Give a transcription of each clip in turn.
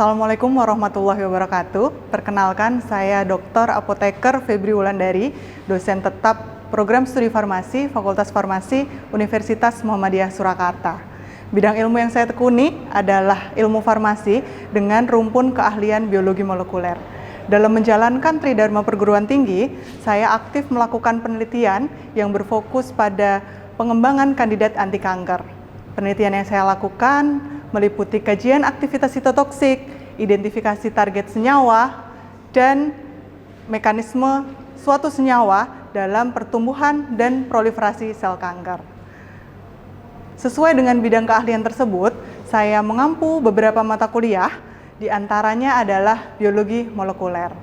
Assalamualaikum warahmatullahi wabarakatuh. Perkenalkan, saya Dr. Apoteker Febri Wulandari, dosen tetap Program Studi Farmasi, Fakultas Farmasi, Universitas Muhammadiyah Surakarta. Bidang ilmu yang saya tekuni adalah ilmu farmasi dengan rumpun keahlian biologi molekuler. Dalam menjalankan Tridharma Perguruan Tinggi, saya aktif melakukan penelitian yang berfokus pada pengembangan kandidat anti kanker. Penelitian yang saya lakukan meliputi kajian aktivitas sitotoksik, identifikasi target senyawa, dan mekanisme suatu senyawa dalam pertumbuhan dan proliferasi sel kanker. Sesuai dengan bidang keahlian tersebut, saya mengampu beberapa mata kuliah, di antaranya adalah biologi molekuler.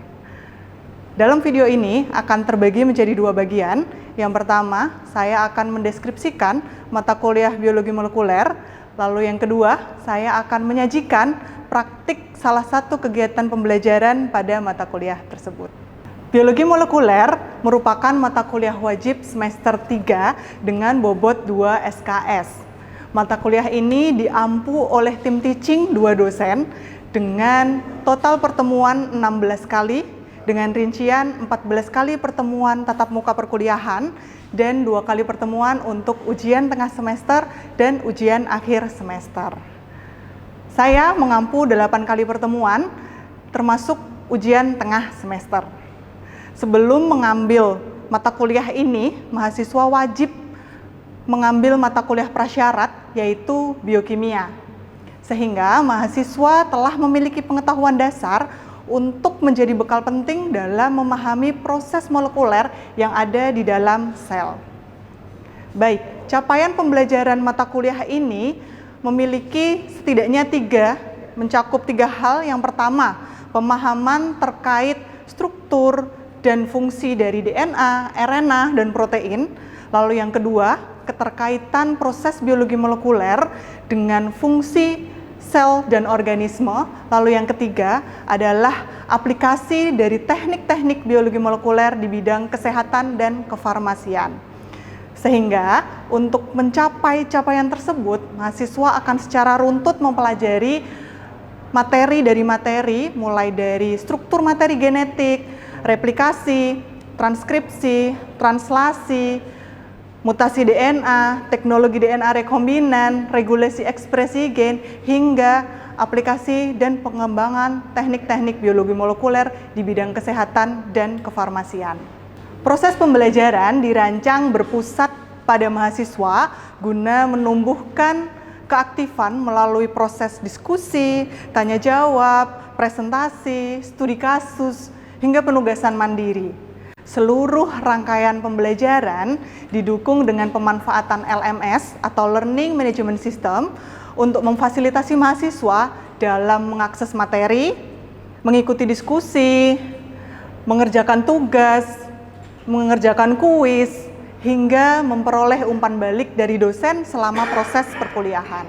Dalam video ini akan terbagi menjadi dua bagian. Yang pertama, saya akan mendeskripsikan mata kuliah biologi molekuler. Lalu yang kedua, saya akan menyajikan praktik salah satu kegiatan pembelajaran pada mata kuliah tersebut. Biologi molekuler merupakan mata kuliah wajib semester 3 dengan bobot 2 SKS. Mata kuliah ini diampu oleh tim teaching 2 dosen dengan total pertemuan 16 kali, dengan rincian 14 kali pertemuan tatap muka perkuliahan, dan 2 kali pertemuan untuk ujian tengah semester dan ujian akhir semester. Saya mengampu 8 kali pertemuan, termasuk ujian tengah semester. Sebelum mengambil mata kuliah ini, mahasiswa wajib mengambil mata kuliah prasyarat, yaitu biokimia. Sehingga mahasiswa telah memiliki pengetahuan dasar untuk menjadi bekal penting dalam memahami proses molekuler yang ada di dalam sel. Baik, capaian pembelajaran mata kuliah ini memiliki setidaknya mencakup 3 hal. Yang pertama, pemahaman terkait struktur dan fungsi dari DNA, RNA, dan protein. Lalu yang kedua, keterkaitan proses biologi molekuler dengan fungsi sel dan organisme. Lalu yang ketiga adalah aplikasi dari teknik-teknik biologi molekuler di bidang kesehatan dan kefarmasian. Sehingga untuk mencapai capaian tersebut, mahasiswa akan secara runtut mempelajari materi dari materi, mulai dari struktur materi genetik, replikasi, transkripsi, translasi, mutasi DNA, teknologi DNA rekombinan, regulasi ekspresi gen, hingga aplikasi dan pengembangan teknik-teknik biologi molekuler di bidang kesehatan dan kefarmasian. Proses pembelajaran dirancang berpusat pada mahasiswa guna menumbuhkan keaktifan melalui proses diskusi, tanya jawab, presentasi, studi kasus, hingga penugasan mandiri. Seluruh rangkaian pembelajaran didukung dengan pemanfaatan LMS atau Learning Management System untuk memfasilitasi mahasiswa dalam mengakses materi, mengikuti diskusi, mengerjakan tugas, mengerjakan kuis, hingga memperoleh umpan balik dari dosen selama proses perkuliahan.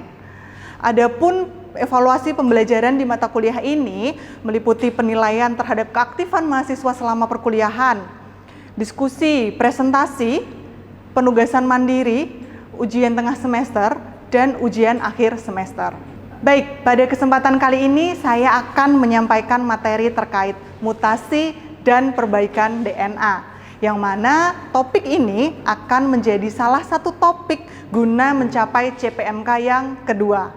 Adapun evaluasi pembelajaran di mata kuliah ini meliputi penilaian terhadap keaktifan mahasiswa selama perkuliahan, diskusi, presentasi, penugasan mandiri, ujian tengah semester, dan ujian akhir semester. Baik, pada kesempatan kali ini saya akan menyampaikan materi terkait mutasi dan perbaikan DNA, yang mana topik ini akan menjadi salah satu topik guna mencapai CPMK yang kedua.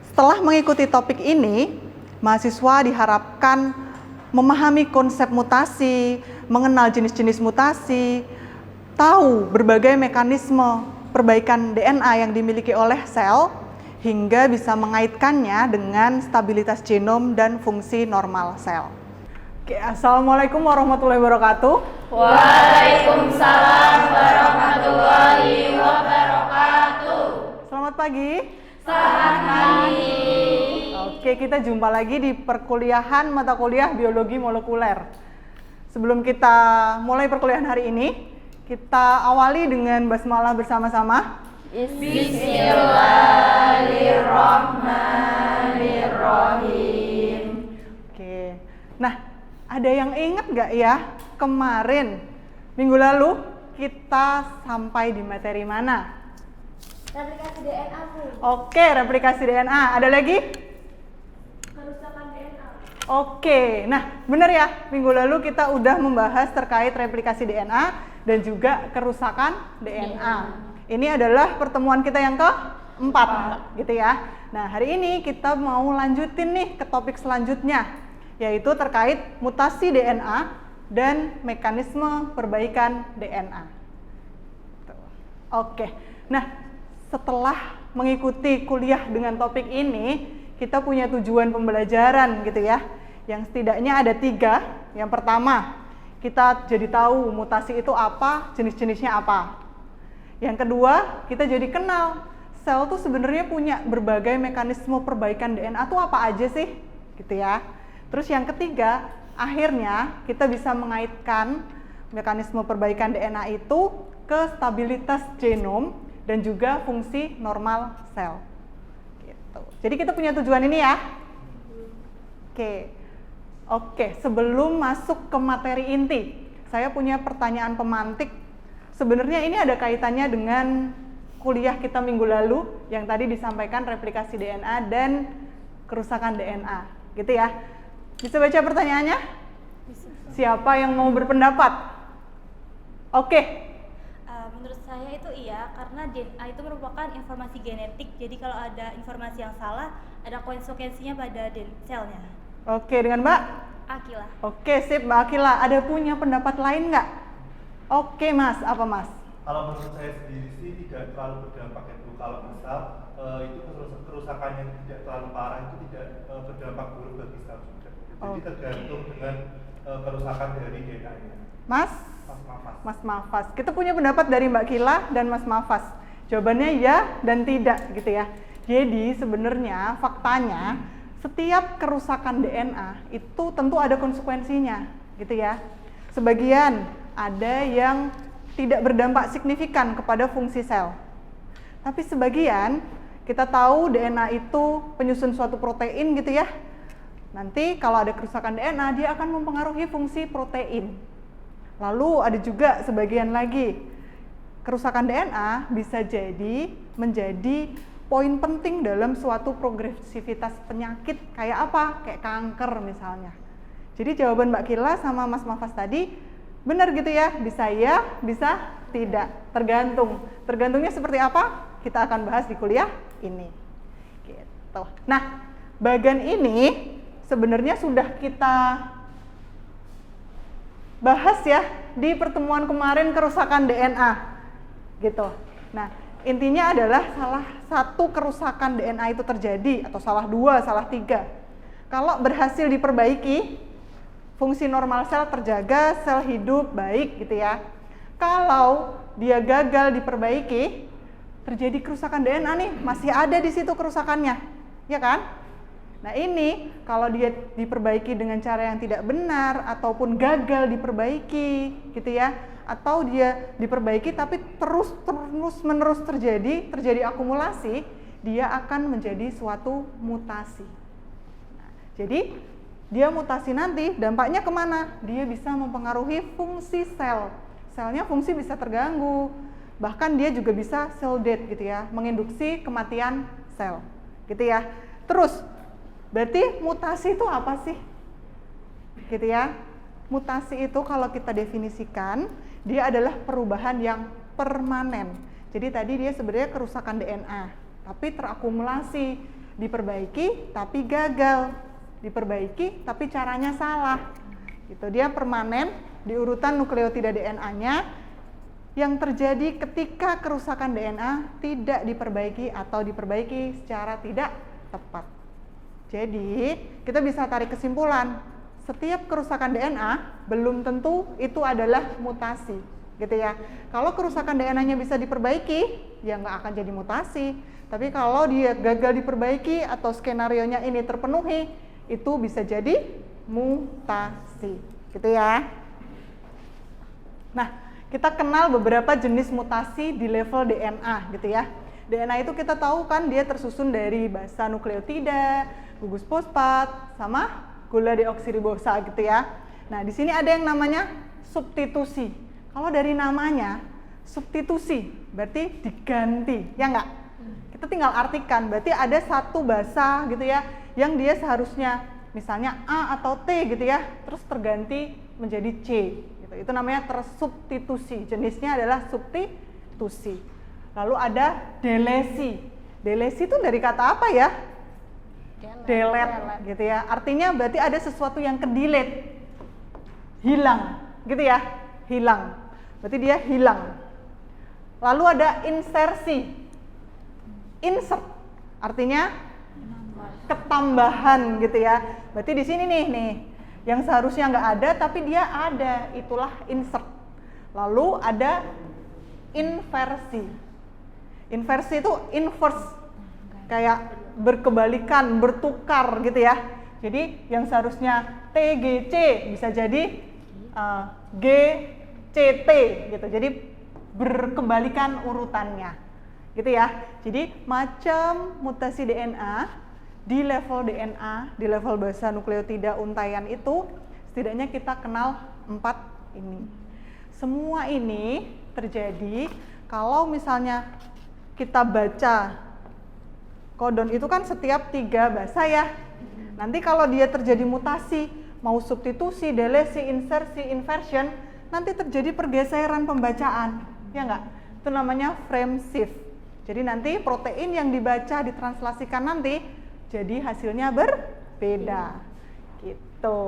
Setelah mengikuti topik ini, mahasiswa diharapkan memahami konsep mutasi, mengenal jenis-jenis mutasi, tahu berbagai mekanisme perbaikan DNA yang dimiliki oleh sel, hingga bisa mengaitkannya dengan stabilitas genom dan fungsi normal sel. Oke, Assalamualaikum warahmatullahi wabarakatuh. Waalaikumsalam warahmatullahi wabarakatuh. Selamat pagi. Selamat pagi. Oke, kita jumpa lagi di perkuliahan mata kuliah biologi molekuler. Sebelum kita mulai perkuliahan hari ini, kita awali dengan basmalah bersama-sama. Bismillahirrahmanirrahim. Oke, nah ada yang ingat nggak ya kemarin minggu lalu kita sampai di materi mana? Replikasi DNA, Bu. Oke, replikasi DNA. Ada lagi? Oke, nah benar ya, minggu lalu kita udah membahas terkait replikasi DNA dan juga kerusakan DNA. Ini adalah pertemuan kita yang keempat, gitu ya. Nah, hari ini kita mau lanjutin nih ke topik selanjutnya, yaitu terkait mutasi DNA dan mekanisme perbaikan DNA. Oke, nah setelah mengikuti kuliah dengan topik ini, kita punya tujuan pembelajaran gitu ya, yang setidaknya ada 3. Yang pertama, kita jadi tahu mutasi itu apa, jenis-jenisnya apa. Yang kedua, kita jadi kenal sel tuh sebenarnya punya berbagai mekanisme perbaikan DNA tuh apa aja sih, gitu ya. Terus yang ketiga, akhirnya kita bisa mengaitkan mekanisme perbaikan DNA itu ke stabilitas genom dan juga fungsi normal sel. Gitu. Jadi kita punya tujuan ini ya. Oke, sebelum masuk ke materi inti, saya punya pertanyaan pemantik. Sebenarnya ini ada kaitannya dengan kuliah kita minggu lalu yang tadi disampaikan replikasi DNA dan kerusakan DNA, gitu ya. Bisa baca pertanyaannya? Siapa yang mau berpendapat? Oke. Menurut saya itu iya, karena DNA itu merupakan informasi genetik. Jadi kalau ada informasi yang salah, ada konsekuensinya pada selnya. Oke, dengan Mbak? Akila. Oke, sip Mbak Akila. Ada punya pendapat lain nggak? Oke Mas, apa Mas? Kalau menurut saya sendiri sih tidak terlalu berdampak itu. Kalau misal itu kerusakannya tidak terlalu parah, itu tidak berdampak buruk bagi sel juga. Jadi tergantung dengan kerusakan dari DNA-nya. Mas? Mafas. Mas Mafas. Kita punya pendapat dari Mbak Kila dan Mas Mafas. Jawabannya ya dan tidak gitu ya. Jadi sebenarnya faktanya setiap kerusakan DNA itu tentu ada konsekuensinya gitu ya. Sebagian ada yang tidak berdampak signifikan kepada fungsi sel. Tapi sebagian kita tahu DNA itu penyusun suatu protein gitu ya. Nanti kalau ada kerusakan DNA dia akan mempengaruhi fungsi protein. Lalu ada juga sebagian lagi, kerusakan DNA bisa jadi menjadi poin penting dalam suatu progresivitas penyakit kayak apa? Kayak kanker misalnya. Jadi jawaban Mbak Kila sama Mas Mafas tadi benar gitu ya, bisa ya, bisa tidak, tergantung. Tergantungnya seperti apa? Kita akan bahas di kuliah ini. Gitu. Nah, bagian ini sebenarnya sudah kita bahas ya di pertemuan kemarin kerusakan DNA gitu. Nah, intinya adalah salah satu kerusakan DNA itu terjadi atau salah 2, salah 3. Kalau berhasil diperbaiki, fungsi normal sel terjaga, sel hidup baik gitu ya. Kalau dia gagal diperbaiki, terjadi kerusakan DNA nih, masih ada di situ kerusakannya. Ya kan? Nah ini kalau dia diperbaiki dengan cara yang tidak benar ataupun gagal diperbaiki gitu ya, atau dia diperbaiki tapi terus menerus terjadi akumulasi, dia akan menjadi suatu mutasi. Nah, jadi dia mutasi nanti dampaknya kemana? Dia bisa mempengaruhi fungsi sel. Selnya fungsi bisa terganggu, bahkan dia juga bisa cell death gitu ya, menginduksi kematian sel gitu ya. Terus berarti mutasi itu apa sih? Gitu ya. Mutasi itu kalau kita definisikan, dia adalah perubahan yang permanen. Jadi tadi dia sebenarnya kerusakan DNA, tapi terakumulasi, diperbaiki tapi gagal, diperbaiki tapi caranya salah. Gitu. Dia permanen di urutan nukleotida DNA-nya yang terjadi ketika kerusakan DNA tidak diperbaiki atau diperbaiki secara tidak tepat. Jadi, kita bisa tarik kesimpulan, setiap kerusakan DNA belum tentu itu adalah mutasi, gitu ya. Kalau kerusakan DNA-nya bisa diperbaiki, ya nggak akan jadi mutasi. Tapi kalau dia gagal diperbaiki atau skenarionya ini terpenuhi, itu bisa jadi mutasi, gitu ya. Nah, kita kenal beberapa jenis mutasi di level DNA, gitu ya. DNA itu kita tahu kan dia tersusun dari basa nukleotida, gugus fosfat, sama gula deoksiribosa gitu ya. Nah, di sini ada yang namanya substitusi. Kalau dari namanya substitusi berarti diganti, ya enggak? Kita tinggal artikan, berarti ada satu basa gitu ya yang dia seharusnya misalnya A atau T gitu ya, terus terganti menjadi C gitu. Itu namanya tersubstitusi. Jenisnya adalah substitusi. Lalu ada delesi. Delesi itu dari kata apa ya? Delete gitu ya. Artinya berarti ada sesuatu yang ke-delete. Hilang gitu ya. Hilang. Berarti dia hilang. Lalu ada insersi. Insert. Artinya ketambahan gitu ya. Berarti di sini nih yang seharusnya nggak ada tapi dia ada, itulah insert. Lalu ada inversi. Inversi itu inverse, kayak berkebalikan, bertukar gitu ya. Jadi yang seharusnya TGC bisa jadi GCT gitu. Jadi berkebalikan urutannya gitu ya. Jadi macam mutasi DNA di level DNA, di level basa nukleotida untaian itu setidaknya kita kenal 4 ini. Semua ini terjadi kalau misalnya kita baca kodon itu kan setiap 3 basa ya. Nanti kalau dia terjadi mutasi, mau substitusi, delesi, insersi, inversion, nanti terjadi pergeseran pembacaan, ya enggak? Itu namanya frame shift. Jadi nanti protein yang dibaca, ditranslasikan nanti, jadi hasilnya berbeda. Gitu.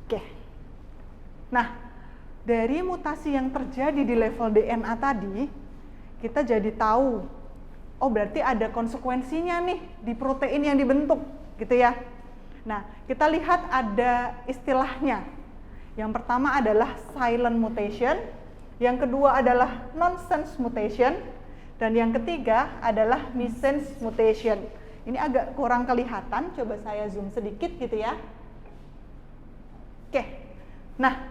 Oke. Nah, dari mutasi yang terjadi di level DNA tadi, kita jadi tahu, oh berarti ada konsekuensinya nih di protein yang dibentuk, gitu ya. Nah, kita lihat ada istilahnya. Yang pertama adalah silent mutation, yang kedua adalah nonsense mutation, dan yang ketiga adalah missense mutation. Ini agak kurang kelihatan, coba saya zoom sedikit gitu ya. Oke, nah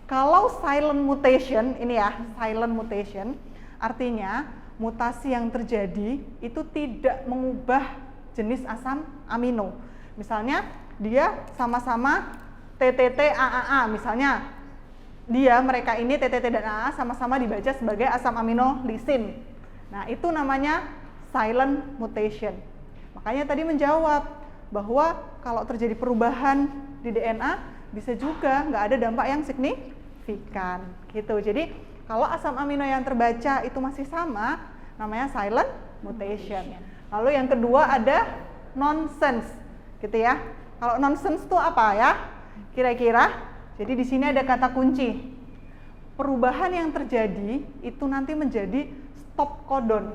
kalau silent mutation, ini ya, silent mutation, artinya mutasi yang terjadi itu tidak mengubah jenis asam amino. Misalnya dia sama-sama TTT AAA, misalnya mereka ini TTT dan AA sama-sama dibaca sebagai asam amino lisin. Nah, itu namanya silent mutation. Makanya tadi menjawab bahwa kalau terjadi perubahan di DNA bisa juga nggak ada dampak yang signifikan gitu. Jadi kalau asam amino yang terbaca itu masih sama, namanya silent mutation. Lalu yang kedua ada nonsense, gitu ya. Kalau nonsense itu apa ya? Kira-kira? Jadi di sini ada kata kunci. Perubahan yang terjadi itu nanti menjadi stop codon.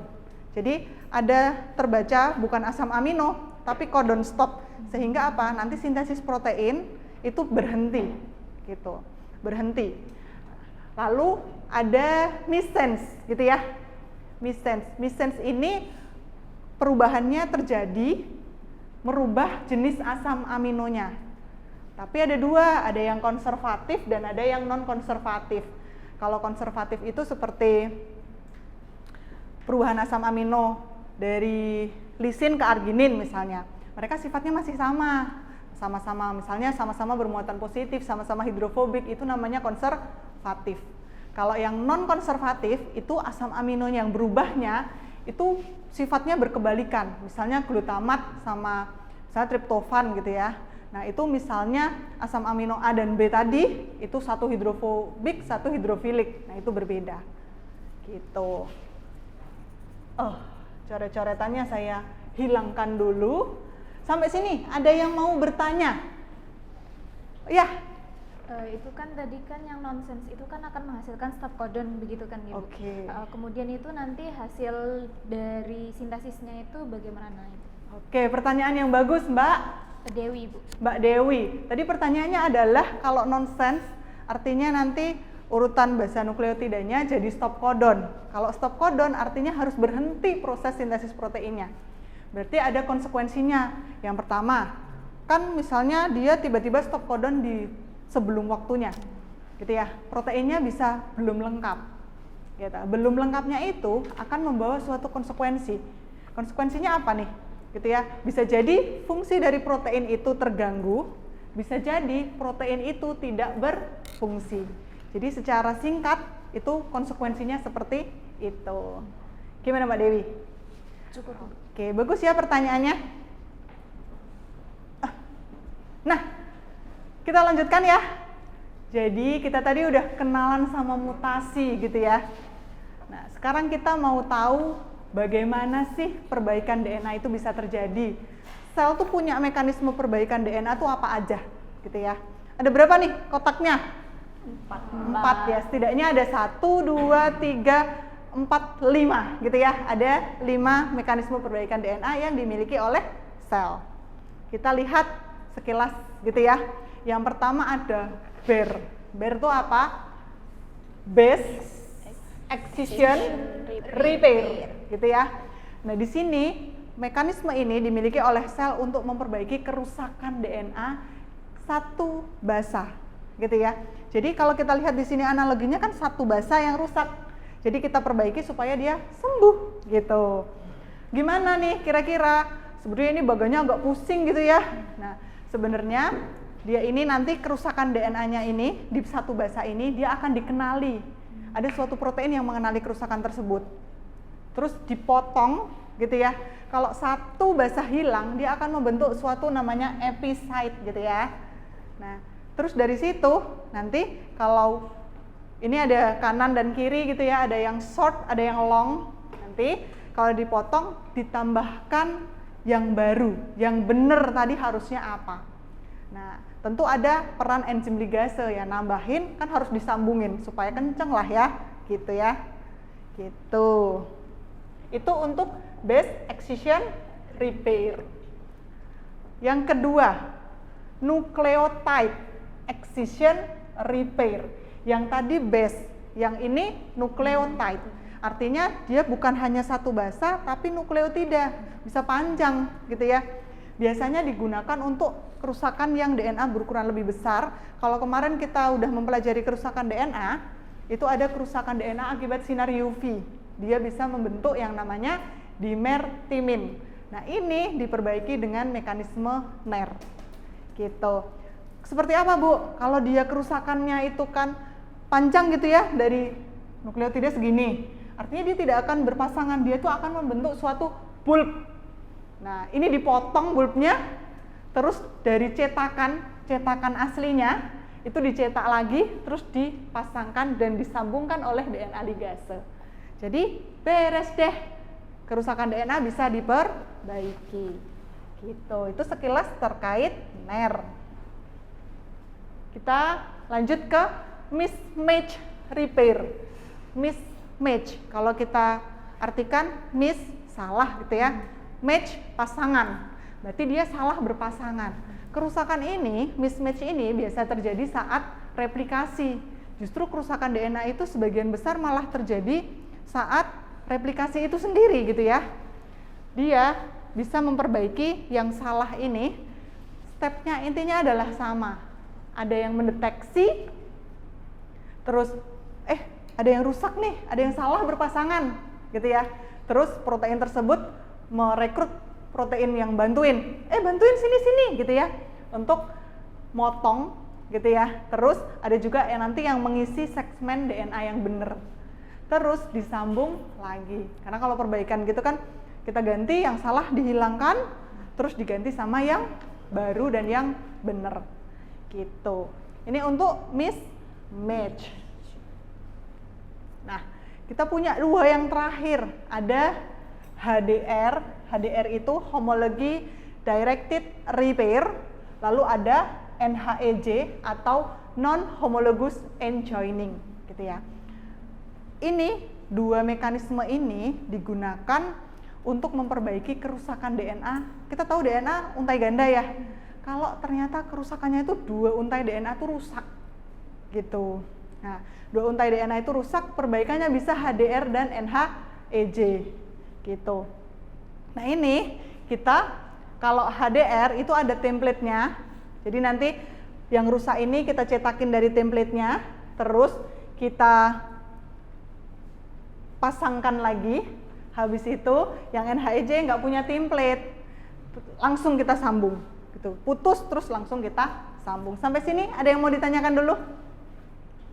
Jadi ada terbaca bukan asam amino, tapi codon stop. Sehingga apa? Nanti sintesis protein itu berhenti, gitu. Berhenti. Lalu ada missense, gitu ya. Missense ini perubahannya terjadi merubah jenis asam aminonya. Tapi ada dua, ada yang konservatif dan ada yang non-konservatif. Kalau konservatif itu seperti perubahan asam amino dari lisin ke arginin misalnya. Mereka sifatnya masih sama-sama misalnya sama-sama bermuatan positif, sama-sama hidrofobik, itu namanya konservatif. Kalau yang non-konservatif itu asam amino yang berubahnya itu sifatnya berkebalikan. Misalnya glutamat sama misalnya triptofan gitu ya. Nah, itu misalnya asam amino A dan B tadi itu satu hidrofobik, satu hidrofilik. Nah, itu berbeda. Gitu. Coret-coretannya saya hilangkan dulu. Sampai sini ada yang mau bertanya? Ya. Itu kan tadi kan yang nonsense itu kan akan menghasilkan stop codon begitu kan Ibu. Oke. Kemudian itu nanti hasil dari sintesisnya itu bagaimana itu? Oke, pertanyaan yang bagus, Mbak Dewi, Bu. Mbak Dewi. Tadi pertanyaannya adalah kalau nonsense artinya nanti urutan basa nukleotidanya jadi stop codon. Kalau stop codon artinya harus berhenti proses sintesis proteinnya. Berarti ada konsekuensinya. Yang pertama, kan misalnya dia tiba-tiba stop codon di sebelum waktunya, gitu ya. Proteinnya bisa belum lengkap. Gitu. Belum lengkapnya itu akan membawa suatu konsekuensi. Konsekuensinya apa nih? Gitu ya. Bisa jadi fungsi dari protein itu terganggu, bisa jadi protein itu tidak berfungsi. Jadi secara singkat itu konsekuensinya seperti itu. Gimana Mbak Dewi? Cukup. Oke, bagus ya pertanyaannya. Nah, kita lanjutkan ya. Jadi kita tadi udah kenalan sama mutasi gitu ya. Nah, sekarang kita mau tahu bagaimana sih perbaikan DNA itu bisa terjadi. Sel tuh punya mekanisme perbaikan DNA tuh apa aja gitu ya. Ada berapa nih kotaknya? 4 ya, setidaknya ada 1, 2, 3, 4, 5 gitu ya. Ada 5 mekanisme perbaikan DNA yang dimiliki oleh sel. Kita lihat sekilas gitu ya. Yang pertama ada BER. BER itu apa? Base Excision Repair gitu ya. Nah, di sini mekanisme ini dimiliki oleh sel untuk memperbaiki kerusakan DNA satu basa gitu ya. Jadi kalau kita lihat di sini analoginya kan satu basa yang rusak. Jadi kita perbaiki supaya dia sembuh gitu. Gimana nih kira-kira? Sebenarnya ini bagannya agak pusing gitu ya. Nah, sebenarnya dia ini nanti kerusakan DNA-nya ini di satu basa ini dia akan dikenali. Ada suatu protein yang mengenali kerusakan tersebut. Terus dipotong gitu ya. Kalau satu basa hilang, dia akan membentuk suatu namanya episite gitu ya. Nah, terus dari situ nanti kalau ini ada kanan dan kiri gitu ya, ada yang short, ada yang long. Nanti kalau dipotong ditambahkan yang baru, yang benar tadi harusnya apa. Nah, tentu ada peran enzim ligase ya, nambahin kan harus disambungin supaya kenceng lah ya, gitu ya. Gitu. Itu untuk base excision repair. Yang kedua, nucleotide excision repair. Yang tadi base, yang ini nucleotide. Artinya dia bukan hanya satu basa tapi nukleotida, bisa panjang gitu ya. Biasanya digunakan untuk kerusakan yang DNA berukuran lebih besar. Kalau kemarin kita udah mempelajari kerusakan DNA, itu ada kerusakan DNA akibat sinar UV. Dia bisa membentuk yang namanya dimer timin. Nah, ini diperbaiki dengan mekanisme NER. Gitu. Seperti apa, Bu? Kalau dia kerusakannya itu kan panjang gitu ya, dari nukleotida segini. Artinya dia tidak akan berpasangan, dia itu akan membentuk suatu bulb. Nah, ini dipotong bulbnya, terus dari cetakan aslinya itu dicetak lagi, terus dipasangkan dan disambungkan oleh DNA ligase. Jadi beres deh, kerusakan DNA bisa diperbaiki. Gitu. Itu sekilas terkait NER. Kita lanjut ke mismatch repair. Mismatch, kalau kita artikan miss salah gitu ya, match pasangan, berarti dia salah berpasangan. Kerusakan ini, mismatch ini biasa terjadi saat replikasi. Justru kerusakan DNA itu sebagian besar malah terjadi saat replikasi itu sendiri gitu ya. Dia bisa memperbaiki yang salah ini. Stepnya intinya adalah sama. Ada yang mendeteksi, terus ada yang rusak nih, ada yang salah berpasangan gitu ya. Terus protein tersebut merekrut protein yang bantuin sini gitu ya, untuk motong gitu ya. Terus ada juga yang nanti yang mengisi segmen DNA yang benar, terus disambung lagi. Karena kalau perbaikan gitu kan kita ganti yang salah dihilangkan, terus diganti sama yang baru dan yang benar gitu. Ini untuk mismatch. Nah, kita punya dua yang terakhir, ada HDR. HDR itu homology directed repair, lalu ada NHEJ atau non homologous end joining gitu ya. Ini dua mekanisme ini digunakan untuk memperbaiki kerusakan DNA. Kita tahu DNA untai ganda ya. Kalau ternyata kerusakannya itu dua untai DNA itu rusak gitu. Nah, dua untai DNA itu rusak, perbaikannya bisa HDR dan NHEJ gitu. Nah, ini kita kalau HDR itu ada template-nya. Jadi nanti yang rusak ini kita cetakin dari template-nya, terus kita pasangkan lagi. Habis itu yang NHEJ nggak punya template, langsung kita sambung gitu. Putus terus langsung kita sambung. Sampai sini ada yang mau ditanyakan dulu?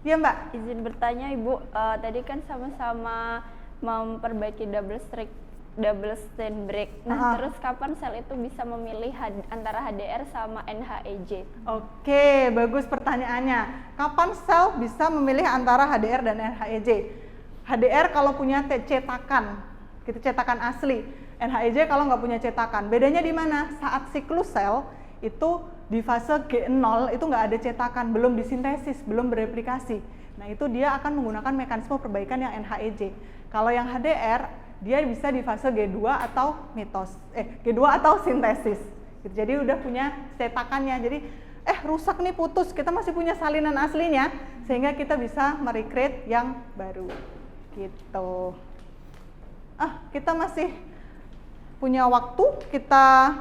Iya, Mbak. Izin bertanya, Ibu, tadi kan sama-sama memperbaiki double strand double strand break. Nah, Ah. terus kapan sel itu bisa memilih antara HDR sama NHEJ? Oke, bagus pertanyaannya. Kapan sel bisa memilih antara HDR dan NHEJ? HDR kalau punya cetakan, gitu, cetakan asli. NHEJ kalau nggak punya cetakan. Bedanya di mana? Saat siklus sel itu di fase G0 itu nggak ada cetakan, belum disintesis, belum bereplikasi. Nah itu dia akan menggunakan mekanisme perbaikan yang NHEJ. Kalau yang HDR dia bisa di fase G2 atau G2 atau sintesis. Gitu. Jadi udah punya cetakannya. Jadi rusak nih, putus, kita masih punya salinan aslinya sehingga kita bisa merecreate yang baru. Gitu. Kita masih punya waktu, kita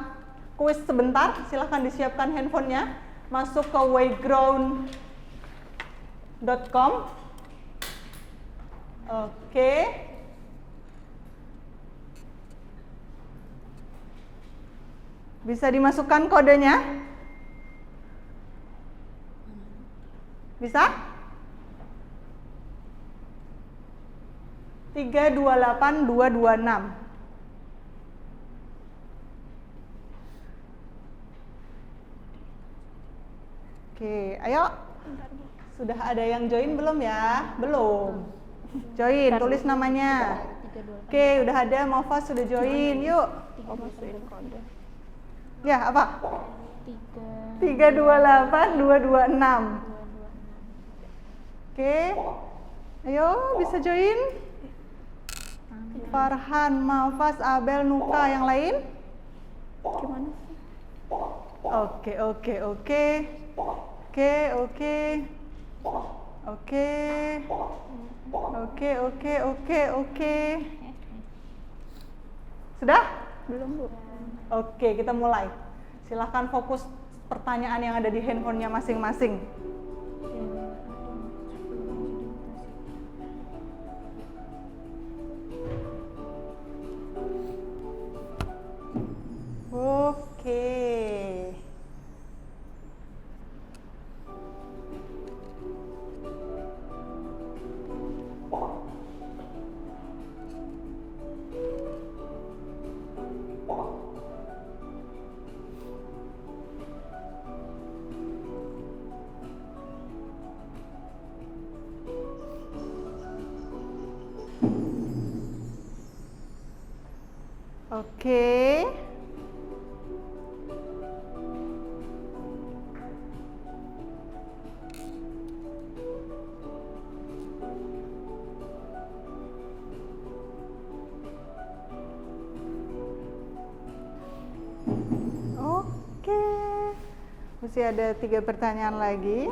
kuis sebentar. Silahkan disiapkan handphonenya, masuk ke wayground.com. Oke. Bisa dimasukkan kodenya? Bisa? 328226. Oke, ayo. Sudah ada yang join belum ya? Belum. Join, tulis namanya. Oke, udah ada. Mova sudah join. Yuk. Oh, masukin kode. Ya, apa? 328226. Oke. Ayo, bisa join. Farhan, Mafas, Abel, Nuka, yang lain? Gimana sih? Oke. Sudah? Belum, Bu. Oke, kita mulai. Silahkan fokus pertanyaan yang ada di handphonenya masing-masing. Oke. Oke. Oke. Masih ada 3 pertanyaan lagi.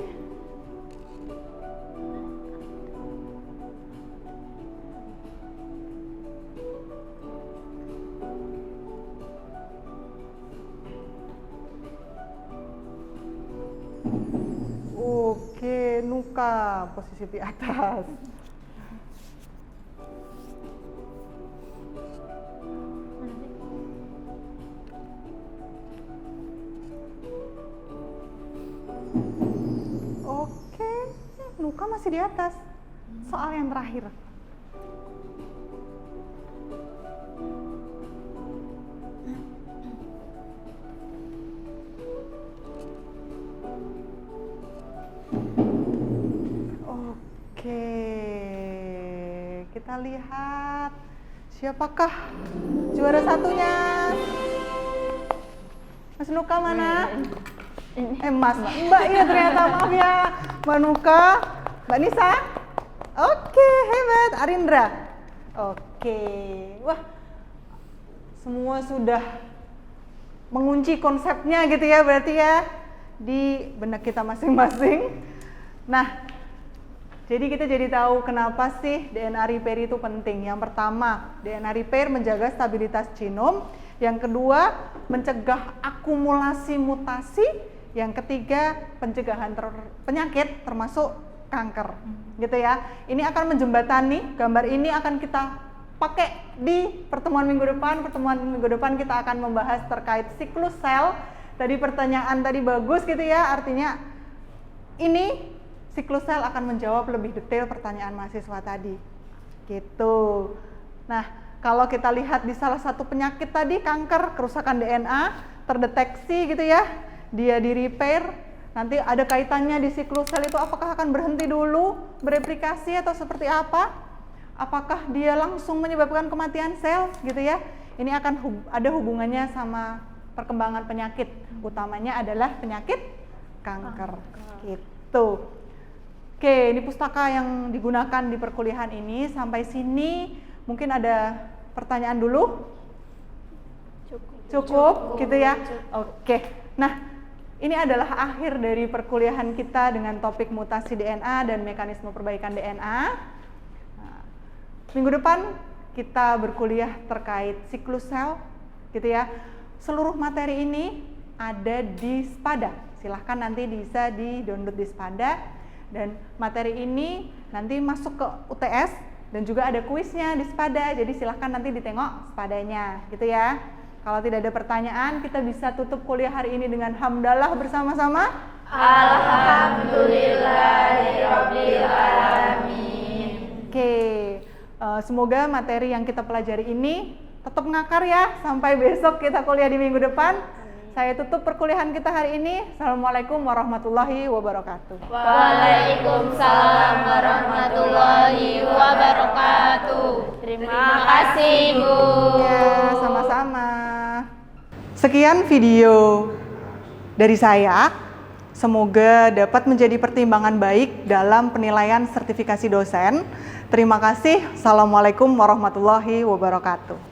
Oke, Nuka posisi di atas. Oke, Nuka masih di atas. Soal yang terakhir. Oke, kita lihat siapakah juara satunya. Mas Nuka mana? Mbak iya ternyata, maaf ya. Mbak Nuka, Mbak Nisa. Oke, hebat. Arindra. Oke, wah, semua sudah mengunci konsepnya gitu ya, berarti ya di benak kita masing-masing. Nah, jadi kita jadi tahu kenapa sih DNA repair itu penting. Yang pertama, DNA repair menjaga stabilitas genom. Yang kedua, mencegah akumulasi mutasi. Yang ketiga, pencegahan penyakit termasuk kanker. Gitu ya. Ini akan menjembatani, gambar ini akan kita pakai di pertemuan minggu depan. Pertemuan minggu depan kita akan membahas terkait siklus sel. Tadi pertanyaan tadi bagus gitu ya, artinya ini siklus sel akan menjawab lebih detail pertanyaan mahasiswa tadi. Gitu. Nah, kalau kita lihat di salah satu penyakit tadi, kanker, kerusakan DNA, terdeteksi gitu ya, dia di repair, nanti ada kaitannya di siklus sel itu apakah akan berhenti dulu bereplikasi atau seperti apa? Apakah dia langsung menyebabkan kematian sel gitu ya? Ini akan ada hubungannya sama perkembangan penyakit, utamanya adalah penyakit kanker. Gitu. Oke, ini pustaka yang digunakan di perkuliahan ini. Sampai sini mungkin ada pertanyaan dulu? Cukup gitu ya? Oke. Nah, ini adalah akhir dari perkuliahan kita dengan topik mutasi DNA dan mekanisme perbaikan DNA. Nah, minggu depan kita berkuliah terkait siklus sel gitu ya. Seluruh materi ini ada di Spada. Silahkan nanti bisa di-download di Spada. Dan materi ini nanti masuk ke UTS dan juga ada kuisnya di Spada. Jadi silahkan nanti ditengok Spadanya gitu ya. Kalau tidak ada pertanyaan, kita bisa tutup kuliah hari ini dengan hamdalah bersama-sama. Alhamdulillahirabbil alamin. Oke, semoga materi yang kita pelajari ini tetap ngakar ya sampai besok kita kuliah di minggu depan. Saya tutup perkuliahan kita hari ini. Assalamualaikum warahmatullahi wabarakatuh. Waalaikumsalam warahmatullahi wabarakatuh. Terima kasih, Bu. Ya, sama-sama. Sekian video dari saya. Semoga dapat menjadi pertimbangan baik dalam penilaian sertifikasi dosen. Terima kasih. Assalamualaikum warahmatullahi wabarakatuh.